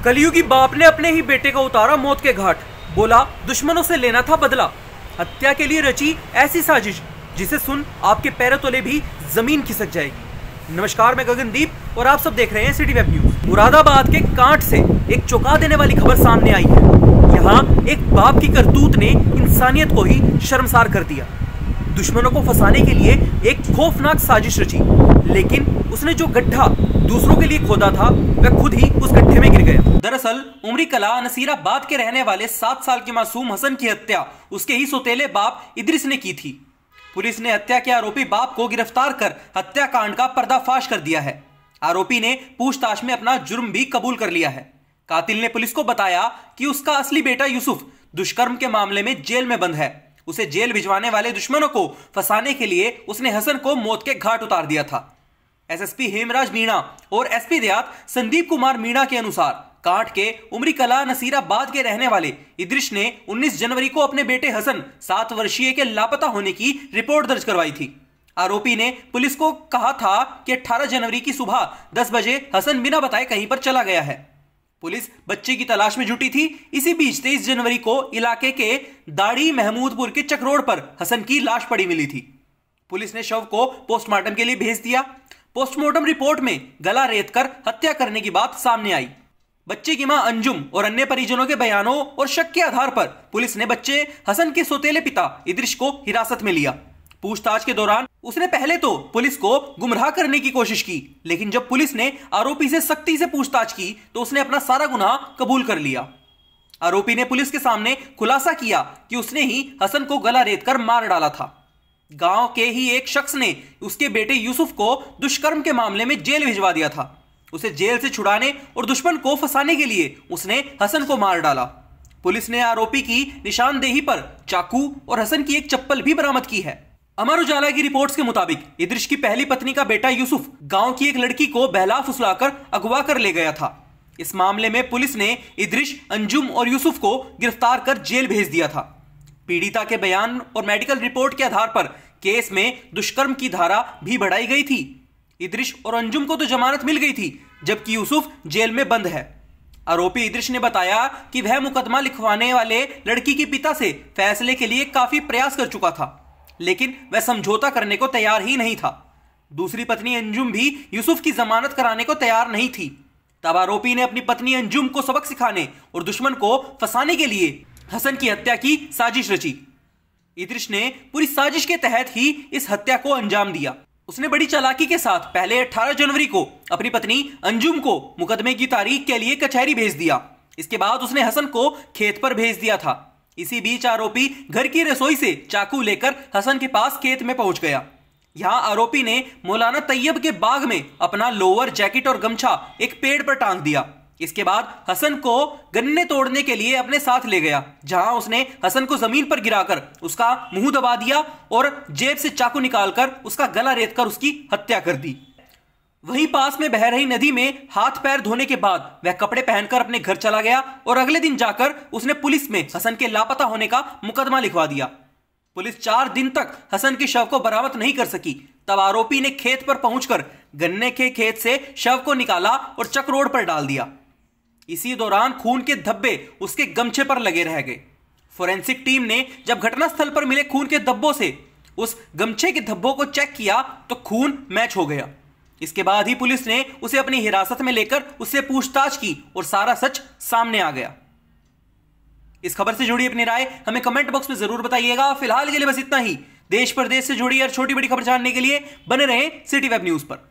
कलयुगी बाप ने अपने ही बेटे को उतारा मौत के घाट। बोला दुश्मनों से लेना था बदला। हत्या के लिए रची ऐसी साजिश जिसे सुन आपके पैरों तले भी जमीन खिसक जाएगी। नमस्कार, मैं गगनदीप और आप सब देख रहे हैं सिटी वेब न्यूज। मुरादाबाद के कांट से एक चौंका देने वाली खबर सामने आई है। यहाँ एक बाप की करतूत ने इंसानियत को ही शर्मसार कर दिया। दुश्मनों को फंसाने के लिए एक खौफनाक साजिश रची, लेकिन उसने जो गड्ढा दूसरों के लिए खोदा था वह खुद ही उस गड्ढे में गिर गया। दरअसल उमरी कला नसीराबाद के रहने वाले 7 साल के मासूम हसन की हत्या उसके ही सौतेले बाप इद्रिस ने की थी। पुलिस ने हत्या के आरोपी बाप को गिरफ्तार कर हत्याकांड का पर्दाफाश कर दिया है। आरोपी ने पूछताछ में अपना जुर्म भी कबूल कर लिया है। कातिल ने पुलिस को बताया कि उसका असली बेटा यूसुफ दुष्कर्म के मामले में जेल में बंद है। उसे जेल भिजवाने वाले दुश्मनों को फंसाने के लिए उसने हसन को मौत के घाट उतार दिया था। एसएसपी हेमराज मीणा और एसपी देहात संदीप कुमार मीणा के अनुसार कांट के उमरी कला नसीराबाद के रहने वाले इद्रिस ने 19 जनवरी को अपने बेटे हसन 7 वर्षीय के लापता होने की रिपोर्ट दर्ज करवाई थी। आरोपी ने पुलिस को कहा था कि 18 जनवरी की सुबह 10 बजे हसन बिना बताए कहीं पर चला गया है। पुलिस बच्चे की तलाश में जुटी थी। इसी बीच 23 जनवरी को इलाके के दाड़ी महमूदपुर के चक रोड पर हसन की लाश पड़ी मिली थी। पुलिस ने शव को पोस्टमार्टम के लिए भेज दिया। पोस्टमार्टम रिपोर्ट में गला रेतकर हत्या करने की बात सामने आई। बच्चे की मां अंजुम और अन्य परिजनों के बयानों और शक के आधार पर पुलिस ने बच्चे हसन के सौतेले पिता इद्रिस को हिरासत में लिया। पूछताछ के दौरान उसने पहले तो पुलिस को गुमराह करने की कोशिश की, लेकिन जब पुलिस ने आरोपी से सख्ती से पूछताछ की तो उसने अपना सारा गुनाह कबूल कर लिया। आरोपी ने पुलिस के सामने खुलासा किया कि उसने ही हसन को गला रेतकर मार डाला था। गांव के ही एक शख्स ने उसके बेटे यूसुफ को दुष्कर्म के मामले में जेल भिजवा दिया था। उसे जेल से छुड़ाने और दुश्मन को फंसाने के लिए उसने हसन को मार डाला। पुलिस ने आरोपी की निशानदेही पर चाकू और हसन की एक चप्पल भी बरामद की है। अमर उजाला की रिपोर्ट्स के मुताबिक इद्रिस की पहली पत्नी का बेटा यूसुफ गांव की एक लड़की को बहला फुसलाकर अगवा कर ले गया था। इस मामले में पुलिस ने इद्रिस, अंजुम और यूसुफ को गिरफ्तार कर जेल भेज दिया था। पीड़िता के बयान और मेडिकल रिपोर्ट के आधार पर केस में दुष्कर्म की धारा भी बढ़ाई गई थी। इद्रिस और अंजुम को तो जमानत मिल गई थी, जबकि यूसुफ जेल में बंद है। आरोपी इद्रिस ने बताया कि वह मुकदमा लिखवाने वाले लड़की के पिता से फैसले के लिए काफी प्रयास कर चुका था, लेकिन वह समझौता करने को तैयार ही नहीं था। दूसरी पत्नी अंजुम भी यूसुफ की जमानत कराने को तैयार नहीं थी। तब आरोपी ने अपनी पत्नी अंजुम को सबक सिखाने और दुश्मन को फंसाने के लिए हसन की हत्या की साजिश रची। इद्रिस ने पूरी साजिश के तहत ही इस हत्या को अंजाम दिया। उसने बड़ी चालाकी के साथ पहले 18 जनवरी को अपनी पत्नी अंजुम को मुकदमे की तारीख के लिए कचहरी भेज दिया। इसके बाद उसने हसन को खेत पर भेज दिया था। इसी बीच आरोपी घर की रसोई से चाकू लेकर हसन के पास खेत में पहुंच गया। यहां आरोपी ने मौलाना तैयब के बाग में अपना लोअर जैकेट और गमछा एक पेड़ पर टांग दिया। इसके बाद हसन को गन्ने तोड़ने के लिए अपने साथ ले गया, जहां उसने हसन को जमीन पर गिराकर उसका मुंह दबा दिया और जेब से चाकू निकालकर उसका गला रेतकर उसकी हत्या कर दी। वहीं पास में बह रही नदी में हाथ पैर धोने के बाद वह कपड़े पहनकर अपने घर चला गया और अगले दिन जाकर उसने पुलिस में हसन के लापता होने का मुकदमा लिखवा दिया। पुलिस 4 दिन तक हसन के शव को बरामद नहीं कर सकी। तब आरोपी ने खेत पर पहुंचकर गन्ने के खेत से शव को निकाला और चक रोड पर डाल दिया। इसी दौरान खून के धब्बे उसके गमछे पर लगे रह गए। फोरेंसिक टीम ने जब घटनास्थल पर मिले खून के धब्बों से उस गमछे के धब्बों को चेक किया तो खून मैच हो गया। इसके बाद ही पुलिस ने उसे अपनी हिरासत में लेकर उससे पूछताछ की और सारा सच सामने आ गया। इस खबर से जुड़ी अपनी राय हमें कमेंट बॉक्स में जरूर बताइएगा। फिलहाल के लिए बस इतना ही। देश प्रदेश से जुड़ी और छोटी बड़ी खबर जानने के लिए बने रहें सिटी वेब न्यूज पर।